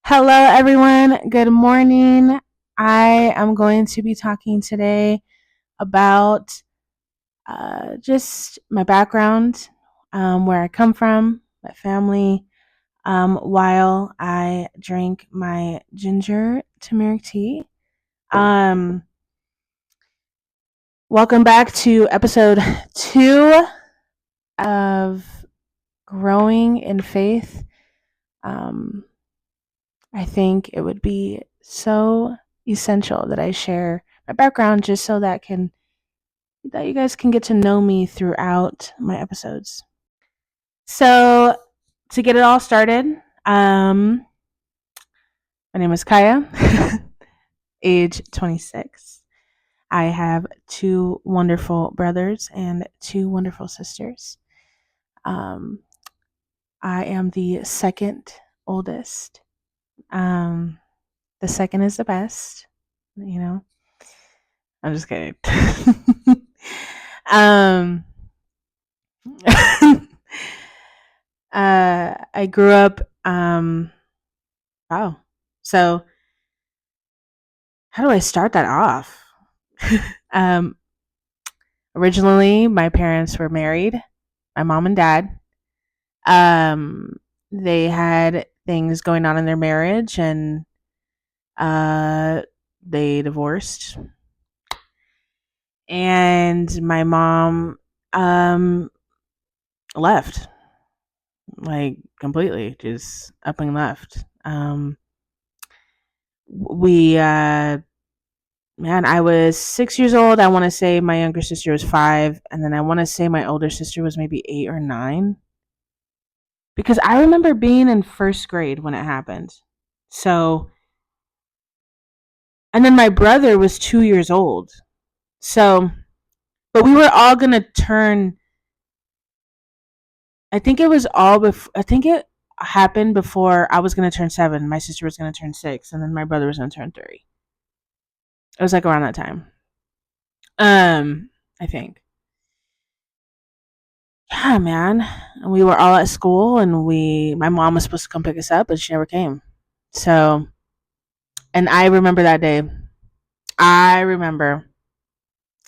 Hello, everyone. Good morning. I am going to be talking today about just my background, where I come from, my family, while I drink my ginger turmeric tea. Um, Welcome back to episode 2 of Growing in Faith. Um, I think it would be so essential that I share my background just so that you guys can get to know me throughout my episodes. So to get it all started, my name is Kaya, age 26. I have two wonderful brothers and two wonderful sisters. Um, I am the second oldest. Um, the second is the best, you know. I'm just kidding. um, I grew up. Wow. So, how do I start that off? um, Originally, my parents were married. My mom and dad. Um, they had things going on in their marriage, and uh, they divorced. And my mom left, like completely, just up and left. We Man, I was 6 years old. I want to say my younger sister was 5, and then I want to say my older sister was maybe 8 or 9, because I remember being in first grade when it happened. So, and then my brother was 2 years old. So, but we were all gonna turn. I think it was all before. I think it happened before I was gonna turn 7. My sister was gonna turn 6, and then my brother was gonna turn 3. It was like around that time. I think. Yeah, man. And we were all at school, and my mom was supposed to come pick us up, but she never came. So, and I remember that day. I remember.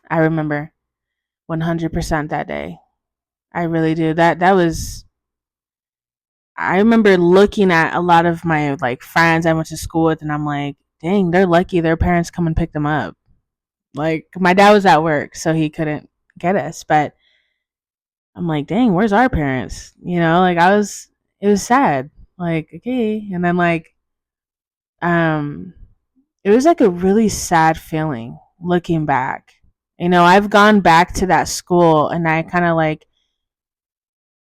I remember 100% that day. I really do. That was. I remember looking at a lot of my like friends I went to school with, and I'm like, dang, they're lucky their parents come and pick them up. Like my dad was at work, so he couldn't get us, but I'm like, dang, where's our parents? Like it was sad. Like, okay. And then um, it was like a really sad feeling looking back. I've gone back to that school, and I kind of like,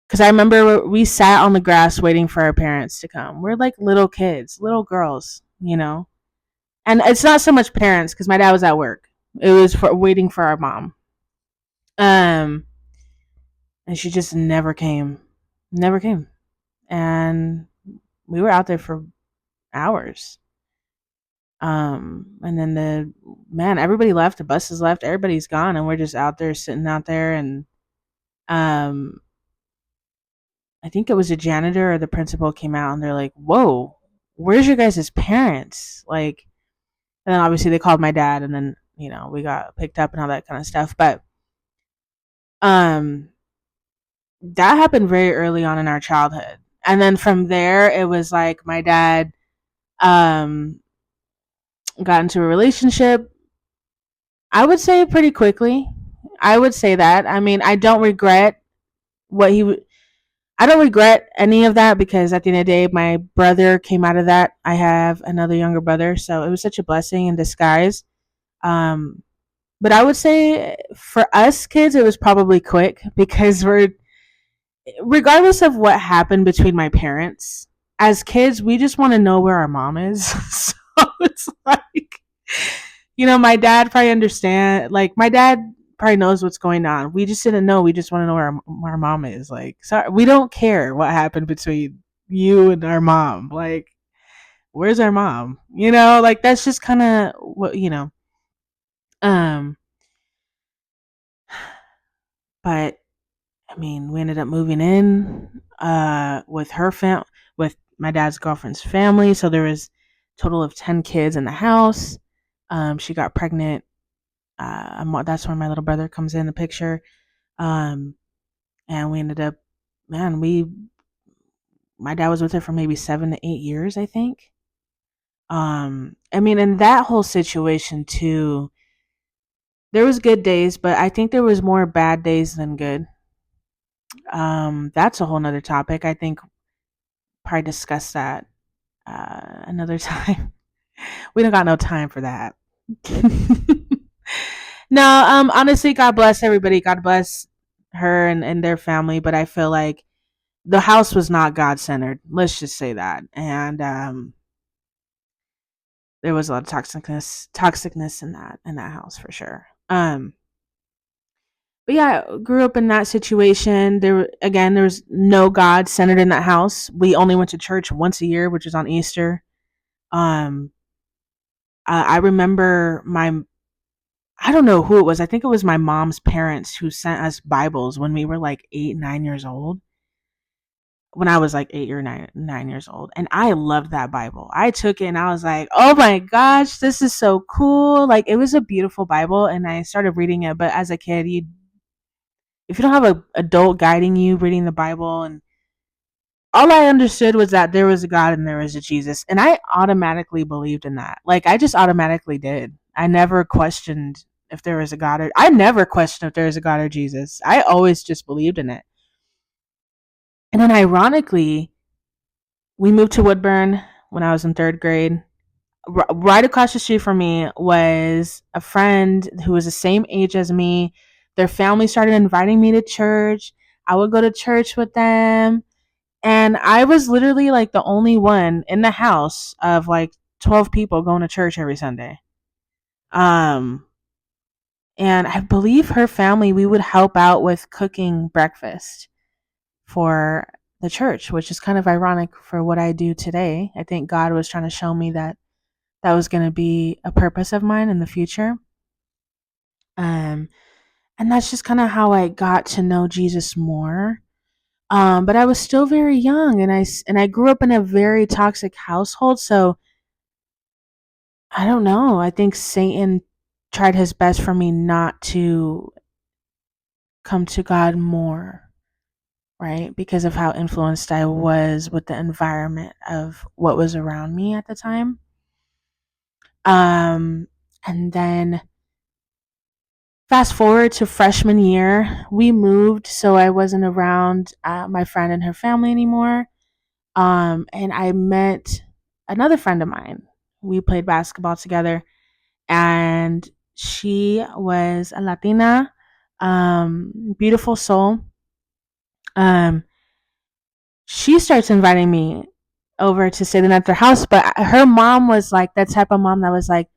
because I remember we sat on the grass waiting for our parents to come. We're like little kids, little girls. And it's not so much parents because my dad was at work. It was for waiting for our mom. Um, and she just never came. And we were out there for hours. And then everybody left, the buses left, everybody's gone, and we're just out there sitting out there. And um, I think it was a janitor or the principal came out, and they're like, "Whoa, where's your guys' parents?" Like, and then obviously they called my dad, and then we got picked up and all that kind of stuff. But um, that happened very early on in our childhood, and then from there it was like my dad um got into a relationship. I would say pretty quickly. I would say that. I mean, what he I don't regret any of that, because at the end of the day, my brother came out of that. I have another younger brother, so it was such a blessing in disguise. Um, but I would say for us kids, it was probably quick, because regardless of what happened between my parents, as kids, we just want to know where our mom is. So it's like, my dad probably understand. Like my dad probably knows what's going on. We just didn't know. We just want to know where our mom is. Like, sorry, we don't care what happened between you and our mom. Like, where's our mom? Like that's just kind of what. Um, but I mean, we ended up moving in with her with my dad's girlfriend's family. So there was a total of 10 kids in the house. She got pregnant. That's when my little brother comes in the picture. Um, and we ended up, man, my dad was with her for maybe 7 to 8 years, I think. I mean, in that whole situation too, there was good days, but I think there was more bad days than good. That's a whole nother topic. I think probably discuss that another time. We don't got no time for that. No, honestly, God bless everybody. God bless her and their family. But I feel like the house was not God centered. Let's just say that. And there was a lot of toxicness in that house for sure. But yeah, grew up in that situation. There was no God centered in that house. We only went to church once a year, which was on Easter. Um, I remember I don't know who it was. I think it was my mom's parents who sent us Bibles when we were like 8, 9 years old. When I was like 8 or 9 years old, and I loved that Bible. I took it and I was like, "Oh my gosh, this is so cool!" Like it was a beautiful Bible, and I started reading it. But as a kid, if you don't have an adult guiding you reading the Bible, and all I understood was that there was a God and there was a Jesus, and I automatically believed in that. Like I just automatically did. I never questioned if there was a God, or I never questioned if there was a God or Jesus. I always just believed in it. And then ironically, we moved to Woodburn when I was in third grade. Right across the street from me was a friend who was the same age as me. Their family started inviting me to church. I would go to church with them. And I was literally like the only one in the house of like 12 people going to church every Sunday. Um, and I believe her family, we would help out with cooking breakfast for the church, which is kind of ironic for what I do today. I think God was trying to show me that that was going to be a purpose of mine in the future. Um, and that's just kind of how I got to know Jesus more. But I was still very young, and I grew up in a very toxic household. So I don't know. I think Satan tried his best for me not to come to God more, right? Because of how influenced I was with the environment of what was around me at the time. Um, and then fast forward to freshman year, we moved, so I wasn't around my friend and her family anymore. And I met another friend of mine. We played basketball together, and she was a Latina, beautiful soul. Um, she starts inviting me over to stay the night at their house, but her mom was like that type of mom that was like,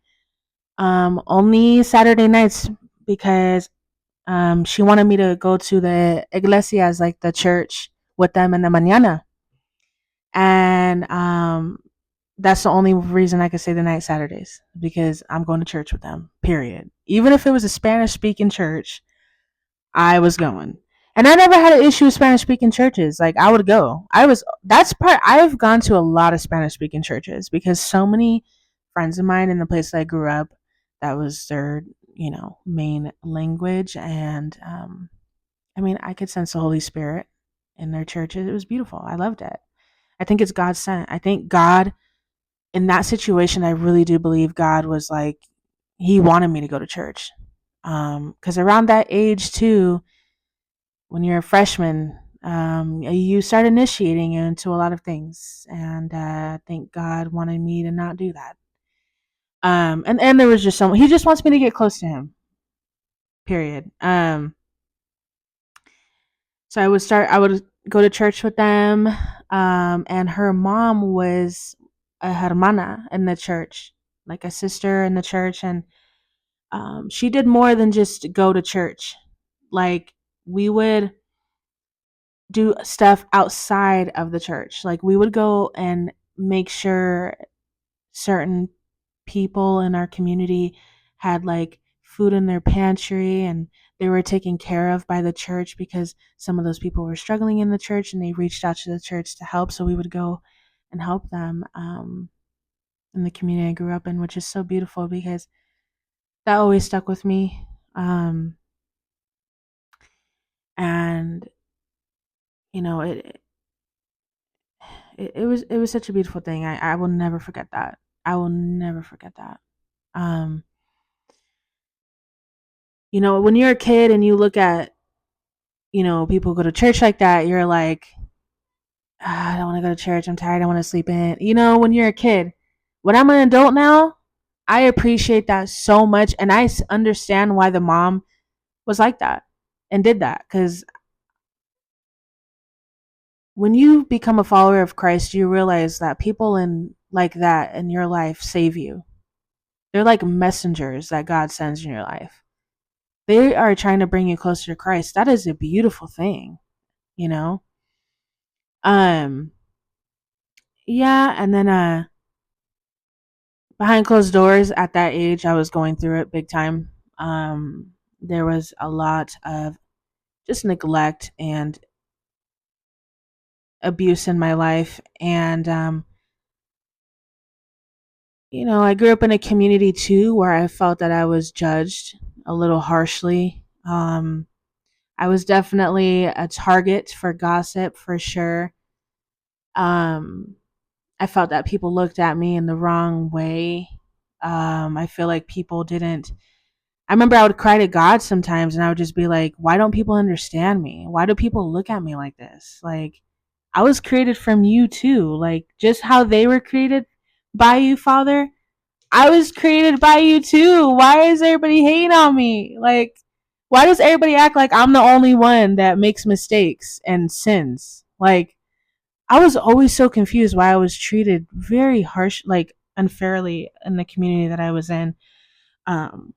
only Saturday nights, because she wanted me to go to the iglesias, like the church, with them in the mañana. And that's the only reason I could stay the night Saturdays, because I'm going to church with them, period. Even if it was a Spanish speaking church, I was going. And I never had an issue with Spanish speaking churches. Like I would go. I've gone to a lot of Spanish speaking churches because so many friends of mine in the place that I grew up, that was their, main language. And I mean, I could sense the Holy Spirit in their churches. It was beautiful. I loved it. I think it's God sent. I think God, in that situation, I really do believe God was like, he wanted me to go to church. Because around that age too, when you're a freshman, you start initiating into a lot of things, and I think God wanted me to not do that. And there was just someone, he just wants me to get close to him. Period. So I would go to church with them, and her mom was a hermana in the church, like a sister in the church, and she did more than just go to church. Like we would do stuff outside of the church. Like we would go and make sure certain people in our community had like food in their pantry, and they were taken care of by the church because some of those people were struggling in the church and they reached out to the church to help. So we would go and help them in the community I grew up in, which is so beautiful because that always stuck with me. And you know, it was such a beautiful thing. I will never forget that. I will never forget that. Um, when you're a kid and you look at, people go to church like that, you're like, I don't want to go to church. I'm tired. I want to sleep in. When you're a kid, when I'm an adult now, I appreciate that so much. And I understand why the mom was like that and did that. Because when you become a follower of Christ, you realize that people in like that in your life save you. They're like messengers that God sends in your life. They are trying to bring you closer to Christ. That is a beautiful thing, you know? Um, yeah, and then behind closed doors at that age, I was going through it big time. There was a lot of just neglect and abuse in my life. And, I grew up in a community too where I felt that I was judged a little harshly. I was definitely a target for gossip for sure. Um, I felt that people looked at me in the wrong way. I feel like people didn't. I remember I would cry to God sometimes and I would just be like, why don't people understand me? Why do people look at me like this? Like, I was created from you too. Like, just how they were created by you, Father, I was created by you too. Why is everybody hating on me? Like, why does everybody act like I'm the only one that makes mistakes and sins? Like, I was always so confused why I was treated very harsh, like unfairly in the community that I was in.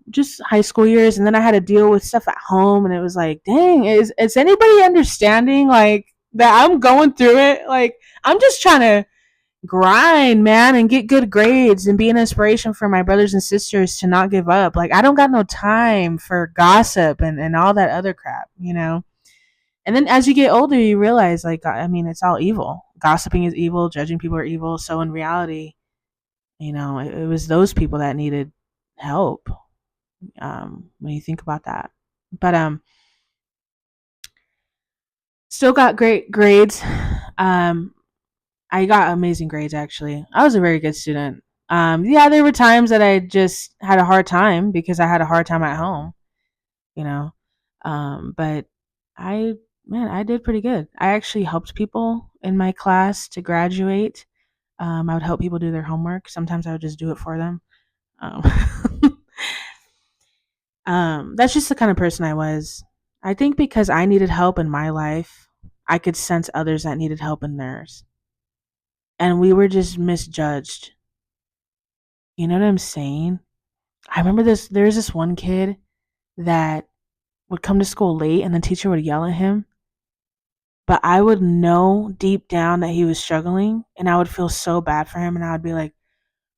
Just high school years, and then I had to deal with stuff at home, and it was like, dang, is anybody understanding like that I'm going through it? Like, I'm just trying to grind, man, and get good grades and be an inspiration for my brothers and sisters to not give up. Like, I don't got no time for gossip and all that other crap. And then as you get older, you realize, like, I mean, it's all evil. Gossiping is evil, judging people are evil. So in reality, it was those people that needed help. When you think about that. But still got great grades. Um, I got amazing grades actually. I was a very good student. Yeah, there were times that I just had a hard time because I had a hard time at home, you know. But I, man, I did pretty good. I actually helped people in my class to graduate. I would help people do their homework. Sometimes I would just do it for them. Um, that's just the kind of person I was. I think because I needed help in my life, I could sense others that needed help in theirs. And we were just misjudged. You know what I'm saying? I remember there's this one kid that would come to school late and the teacher would yell at him, but I would know deep down that he was struggling and I would feel so bad for him and I would be like,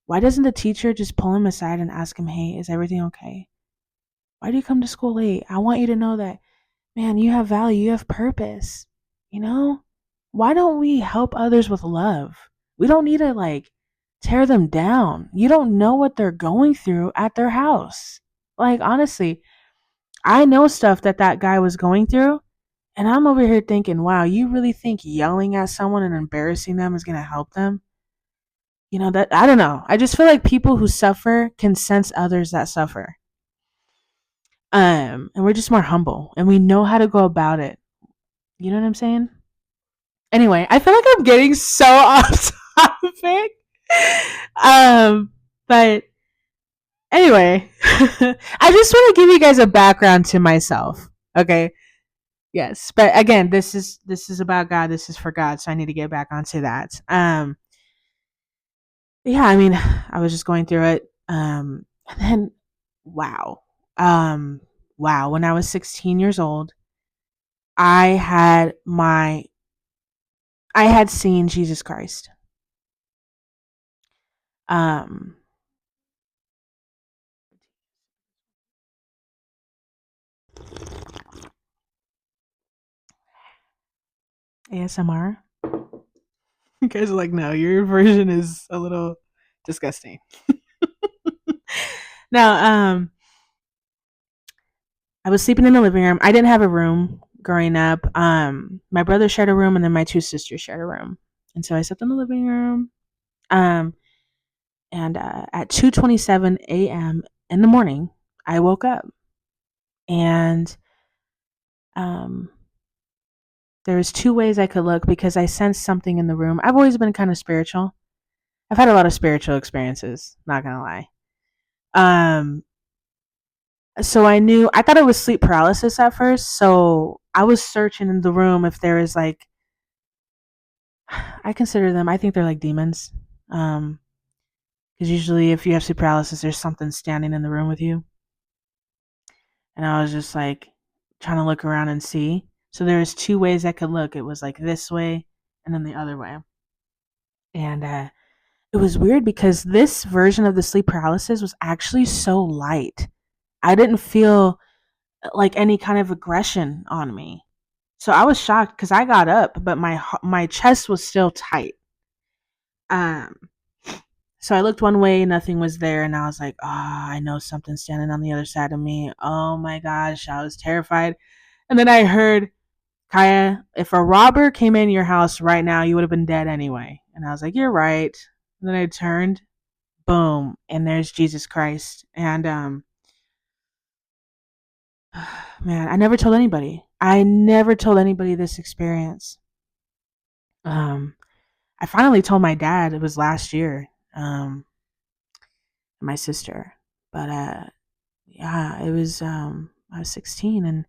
why doesn't the teacher just pull him aside and ask him, "Hey, is everything okay? Why do you come to school late? I want you to know that, man, you have value, you have purpose." You know? Why don't we help others with love? We don't need to like tear them down. You don't know what they're going through at their house. Like, honestly, I know stuff that guy was going through, and I'm over here thinking, wow, you really think yelling at someone and embarrassing them is going to help them? That I don't know. I just feel like people who suffer can sense others that suffer. And we're just more humble and we know how to go about it. You know what I'm saying? Anyway, I feel like I'm getting so off topic. Um, but anyway, I just want to give you guys a background to myself. Okay. Yes. But again, this is about God. This is for God. So I need to get back onto that. Yeah, I mean, I was just going through it. And then wow. Um, wow. When I was 16 years old, I had my I had seen Jesus Christ. Um, ASMR. You guys are like, no, your version is a little disgusting. Now, I was sleeping in the living room. I didn't have a room growing up. My brother shared a room, and then my two sisters shared a room. And so I slept in the living room. Um, and at 2:27 a.m. in the morning, I woke up, and um, there was two ways I could look because I sensed something in the room. I've always been kind of spiritual. I've had a lot of spiritual experiences. Not gonna lie. Um, so I thought it was sleep paralysis at first. So I was searching in the room if there is like, I consider them, I think they're like demons. Um, because usually if you have sleep paralysis, there's something standing in the room with you. And I was just like trying to look around and see. So there's two ways I could look. It was like this way and then the other way. And it was weird because this version of the sleep paralysis was actually so light. I didn't feel like any kind of aggression on me. So I was shocked because I got up, but my chest was still tight. Um, so I looked one way, nothing was there, and I was like, "Oh, I know something's standing on the other side of me." Oh my gosh, I was terrified. And then I heard, "Kaya, if a robber came in your house right now, you would have been dead anyway." And I was like, "You're right." And then I turned, boom, and there's Jesus Christ. And man, I never told anybody. I never told anybody this experience. Um, I finally told my dad. It was last year. My sister, but yeah, it was. I was 16, and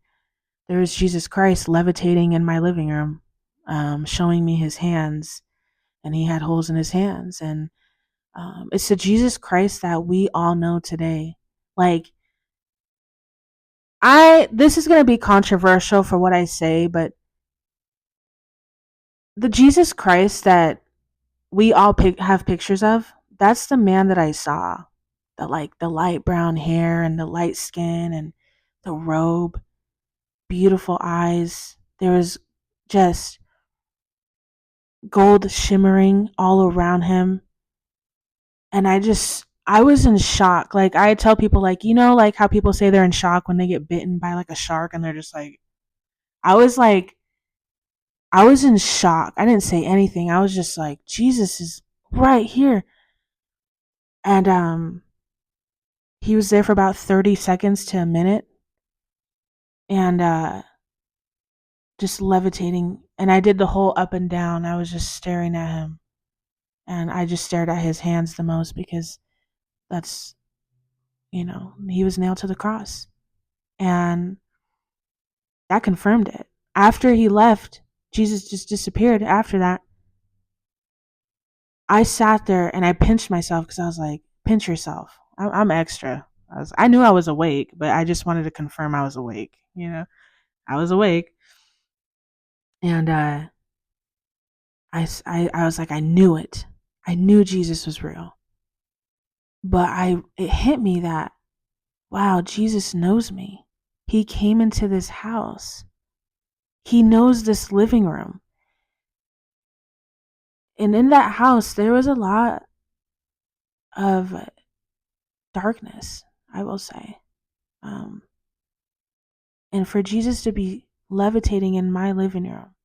there was Jesus Christ levitating in my living room, showing me his hands, and he had holes in his hands, and it's the Jesus Christ that we all know today. Like, this is gonna be controversial for what I say, but the Jesus Christ that we all have pictures of, that's the man that I saw. The light brown hair and the light skin and the robe, beautiful eyes. There was just gold shimmering all around him. And I was in shock. Like, I tell people, like, like how people say they're in shock when they get bitten by like a shark and they're just I was like, I was in shock. I didn't say anything. I was just like, Jesus is right here. And he was there for about 30 seconds to a minute, and just levitating. And I did the whole up and down. I was just staring at him. And I just stared at his hands the most because that's, he was nailed to the cross. And that confirmed it. After he left, Jesus just disappeared after that. I sat there and I pinched myself because I was like, pinch yourself. I'm extra. I knew I was awake, but I just wanted to confirm I was awake. I was awake. And I was like, I knew it. I knew Jesus was real. But it hit me that, wow, Jesus knows me. He came into this house. He knows this living room. And in that house, there was a lot of darkness, I will say. And for Jesus to be levitating in my living room,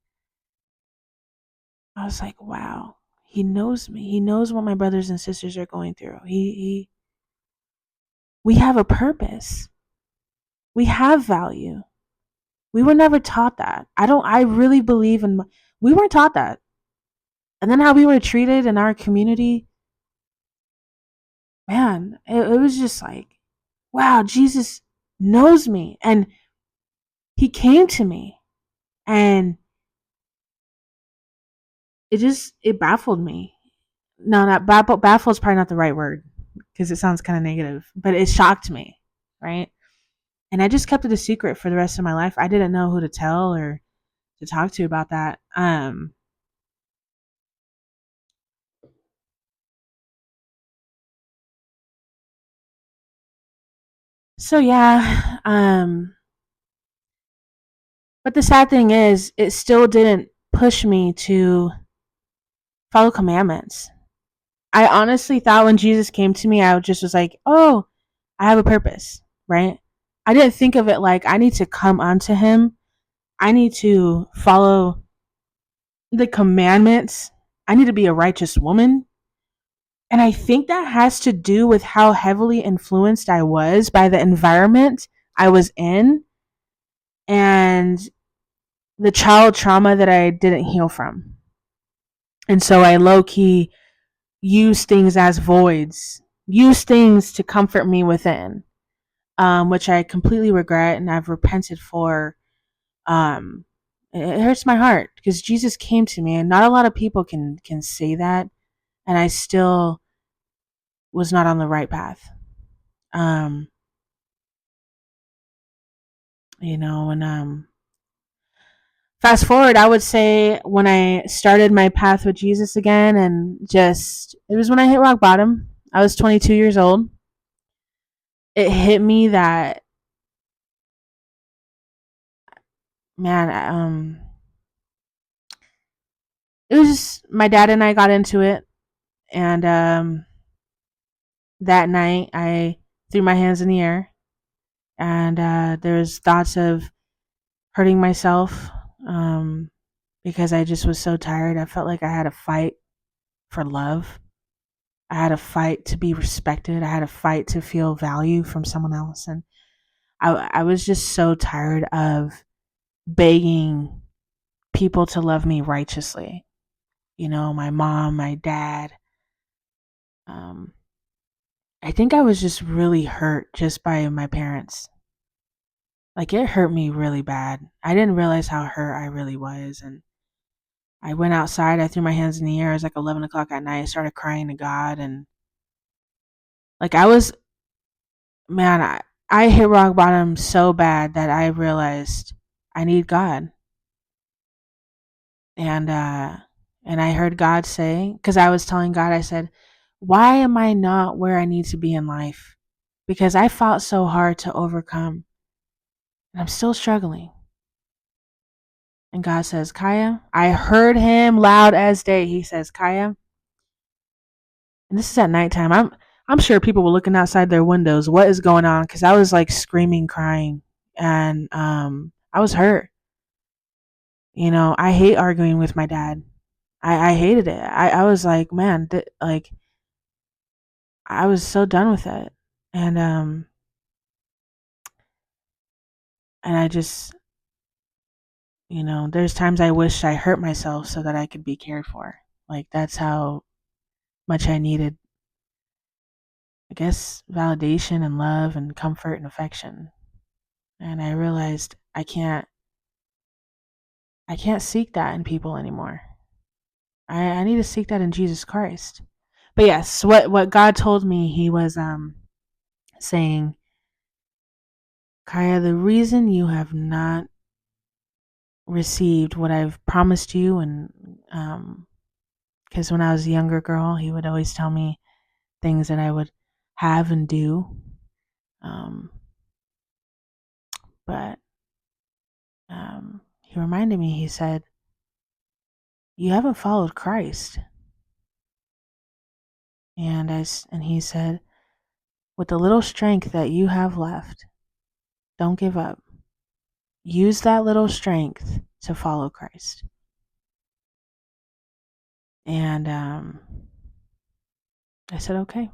I was like, wow, he knows me. He knows what my brothers and sisters are going through. We have a purpose. We have value. We were never taught that. I really believe we weren't taught that. And then how we were treated in our community, man, it was just like, wow, Jesus knows me. And he came to me, and it baffled me. No, not baffled is probably not the right word because it sounds kind of negative, but it shocked me, right? And I just kept it a secret for the rest of my life. I didn't know who to tell or to talk to about that. So yeah, but the sad thing is, it still didn't push me to follow commandments. I honestly thought when Jesus came to me, I just was like, oh, I have a purpose, right? I didn't think of it like I need to come unto him. I need to follow the commandments. I need to be a righteous woman. And I think that has to do with how heavily influenced I was by the environment I was in and the child trauma that I didn't heal from. And so I low key use things as voids, use things to comfort me within, which I completely regret and I've repented for. Um, it hurts my heart because Jesus came to me, and not a lot of people can say that, and I still was not on the right path. Um, and fast forward, I would say when I started my path with Jesus again, and just it was when I hit rock bottom. I was 22 years old. It hit me that, man, it was just my dad and I got into it, and that night I threw my hands in the air, and there was thoughts of hurting myself, um, because I just was so tired. I felt like I had to fight for love. I had to fight to be respected. I had to fight to feel value from someone else, and I was just so tired of begging people to love me righteously. My mom, my dad. Um, I think I was just really hurt just by my parents. Like it hurt me really bad. I didn't realize how hurt I really was, and I went outside. I threw my hands in the air. It was like 11 o'clock at night. I started crying to God, and like I was, man, I hit rock bottom so bad that I realized I need God, and I heard God say, because I was telling God, I said, "Why am I not where I need to be in life? Because I fought so hard to overcome, and I'm still struggling." And God says, "Kaya," I heard him loud as day. He says, "Kaya," and this is at nighttime. I'm sure people were looking outside their windows. What is going on? Because I was like screaming, crying, and I was hurt. I hate arguing with my dad. I hated it. I was like, man, like I was so done with it, and I just, there's times I wish I hurt myself so that I could be cared for. Like that's how much I needed, I guess, validation and love and comfort and affection. And I realized I can't seek that in people anymore. I need to seek that in Jesus Christ. But yes, what God told me, he was saying, "Kaya, the reason you have not received what I've promised you," and because when I was a younger girl, he would always tell me things that I would have and do. Um, but he reminded me, he said, "You haven't followed Christ." And he said, "With the little strength that you have left, don't give up. Use that little strength to follow Christ." And I said, "Okay."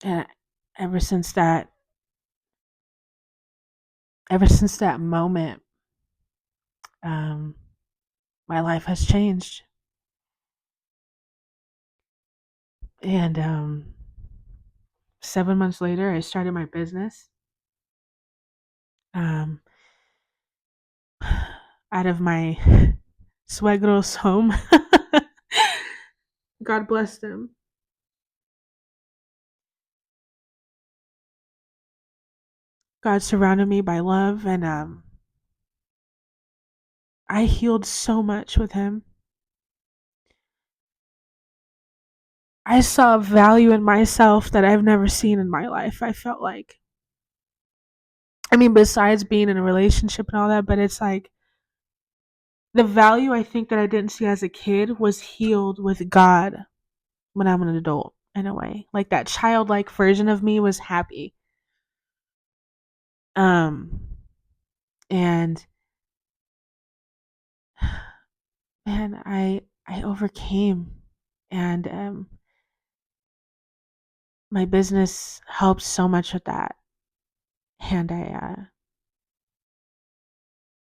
And ever since that, ever since that moment, um, my life has changed. And 7 months later, I started my business. Um, out of my suegro's home. God bless them. God surrounded me by love, and I healed so much with him. I saw value in myself that I've never seen in my life, I felt like. I mean, besides being in a relationship and all that, but it's like the value I think that I didn't see as a kid was healed with God when I'm an adult in a way. Like that childlike version of me was happy. Um and man, I overcame, and my business helped so much with that. And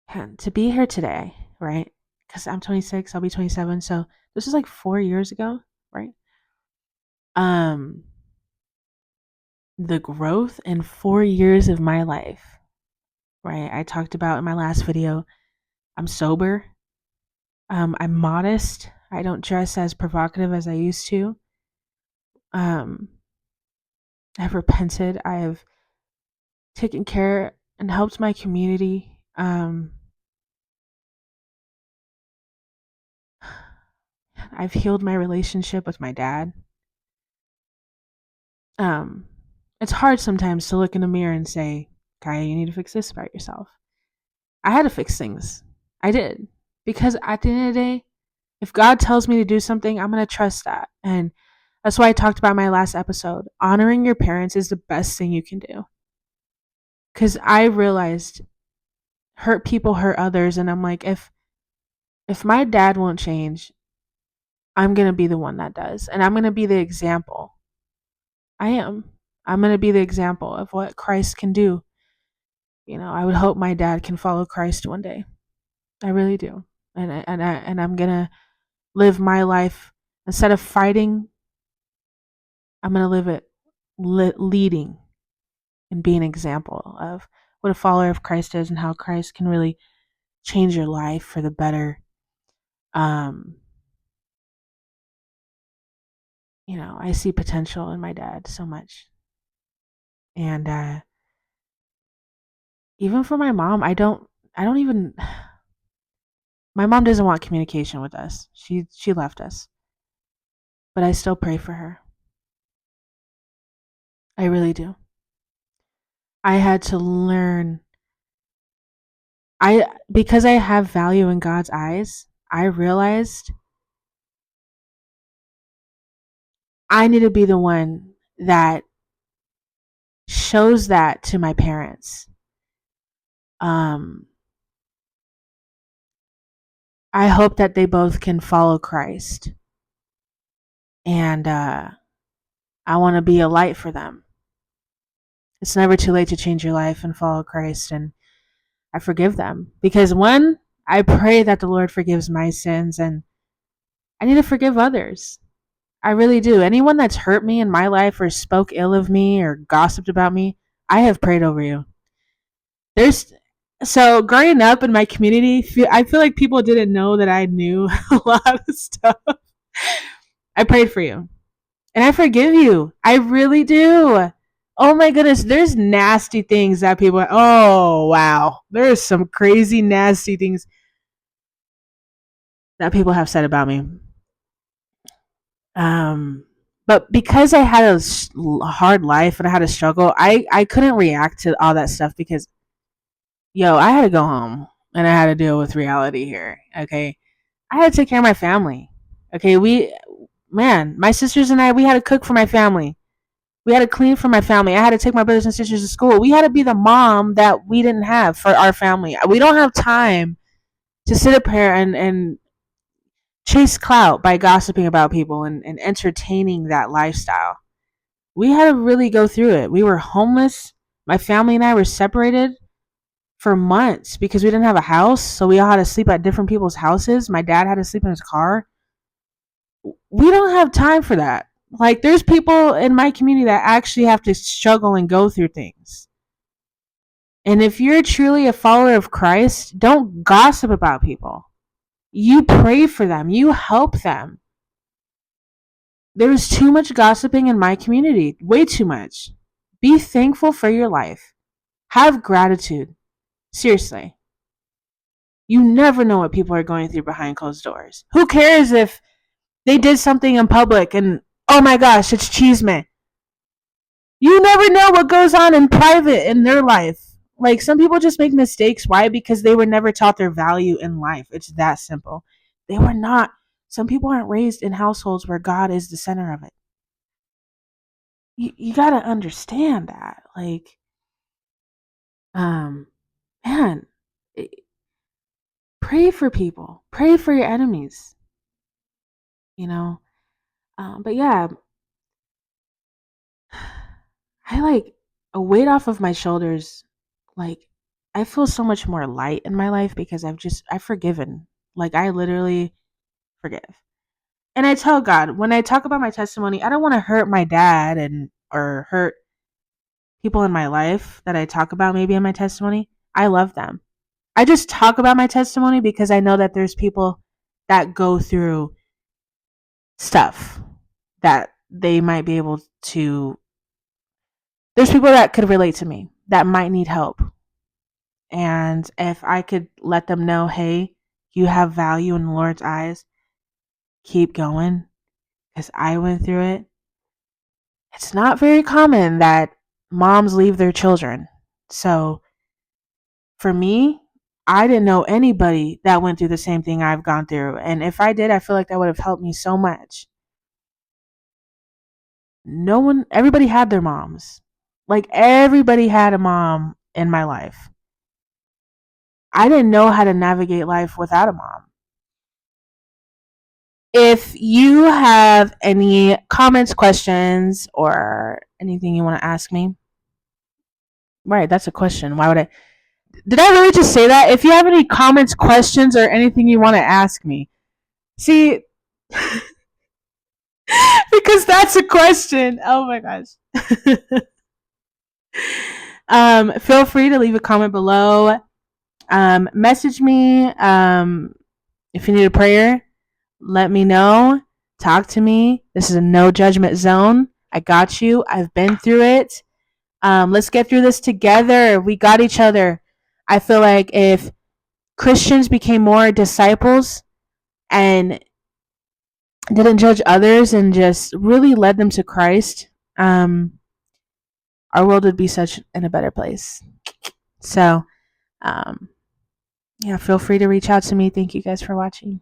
and to be here today, right? Cuz I'm 26, I'll be 27. So this is like 4 years ago, right? Um the growth in 4 years of my life, right? I talked about in my last video, I'm sober. I'm modest. I don't dress as provocative as I used to. Um, I've repented. I've taken care and helped my community. I've healed my relationship with my dad. Um, it's hard sometimes to look in the mirror and say, Kaya, you need to fix this about yourself. I had to fix things. I did. Because at the end of the day, if God tells me to do something, I'm going to trust that. And that's why I talked about in my last episode. Honoring your parents is the best thing you can do. Because I realized hurt people hurt others. And I'm like, if my dad won't change, I'm going to be the one that does. And I'm going to be the example. I am. I'm going to be the example of what Christ can do. You know, I would hope my dad can follow Christ one day. I really do. And I'm going to live my life instead of fighting. I'm going to live it leading and be an example of what a follower of Christ is and how Christ can really change your life for the better. Um, you know, I see potential in my dad so much. And even for my mom, I don't even my mom doesn't want communication with us. She left us. But I still pray for her. I really do. I had to learn because I have value in God's eyes, I realized I need to be the one that shows that to my parents. I hope that they both can follow Christ. And I want to be a light for them. It's never too late to change your life and follow Christ. And I forgive them. Because one, I pray that the Lord forgives my sins, and I need to forgive others. I really do. Anyone that's hurt me in my life or spoke ill of me or gossiped about me, I have prayed over you. So growing up in my community, I feel like people didn't know that I knew a lot of stuff. I prayed for you. And I forgive you. I really do. Oh my goodness, there's nasty things that people, oh wow. There's some crazy nasty things that people have said about me. But because I had a hard life and I had a struggle, I couldn't react to all that stuff because I had to go home and I had to deal with reality here. Okay. I had to take care of my family. Okay, my sisters and I, we had to cook for my family. We had to clean for my family. I had to take my brothers and sisters to school. We had to be the mom that we didn't have for our family. We don't have time to sit up here and chase clout by gossiping about people and entertaining that lifestyle. We had to really go through it. We were homeless. My family and I were separated for months because we didn't have a house. So we all had to sleep at different people's houses. My dad had to sleep in his car. We don't have time for that. Like, there's people in my community that actually have to struggle and go through things. And if you're truly a follower of Christ, don't gossip about people. You pray for them, you help them. There's too much gossiping in my community, way too much. Be thankful for your life. Have gratitude. Seriously. You never know what people are going through behind closed doors. Who cares if they did something in public and, oh my gosh, it's Cheeseman. You never know what goes on in private in their life. Like, some people just make mistakes. Why? Because they were never taught their value in life. It's that simple. They were not. Some people aren't raised in households where God is the center of it. You got to understand that. Like, um, man, pray for people. Pray for your enemies. You know. But yeah, I like a weight off of my shoulders. Like, I feel so much more light in my life because I've forgiven. Like, I literally forgive. And I tell God, when I talk about my testimony, I don't want to hurt my dad and or hurt people in my life that I talk about maybe in my testimony. I love them. I just talk about my testimony because I know that there's people that go through stuff that they might be able to, there's people that could relate to me that might need help. And if I could let them know, hey, you have value in the Lord's eyes, keep going, because I went through it. It's not very common that moms leave their children. So for me, I didn't know anybody that went through the same thing I've gone through. And if I did, I feel like that would have helped me so much. No one, everybody had their moms. Like, everybody had a mom in my life. I didn't know how to navigate life without a mom. If you have any comments, questions, or anything you want to ask me, right, that's a question. Why would I? Did I really just say that? If you have any comments, questions, or anything you want to ask me, see, because that's a question. Oh my gosh. Feel free to leave a comment below. Message me. If you need a prayer, let me know. Talk to me. This is a no judgment zone. I got you. I've been through it. Let's get through this together. We got each other. I feel like if Christians became more disciples and didn't judge others and just really led them to Christ, our world would be such in a better place. So, yeah, feel free to reach out to me. Thank you guys for watching.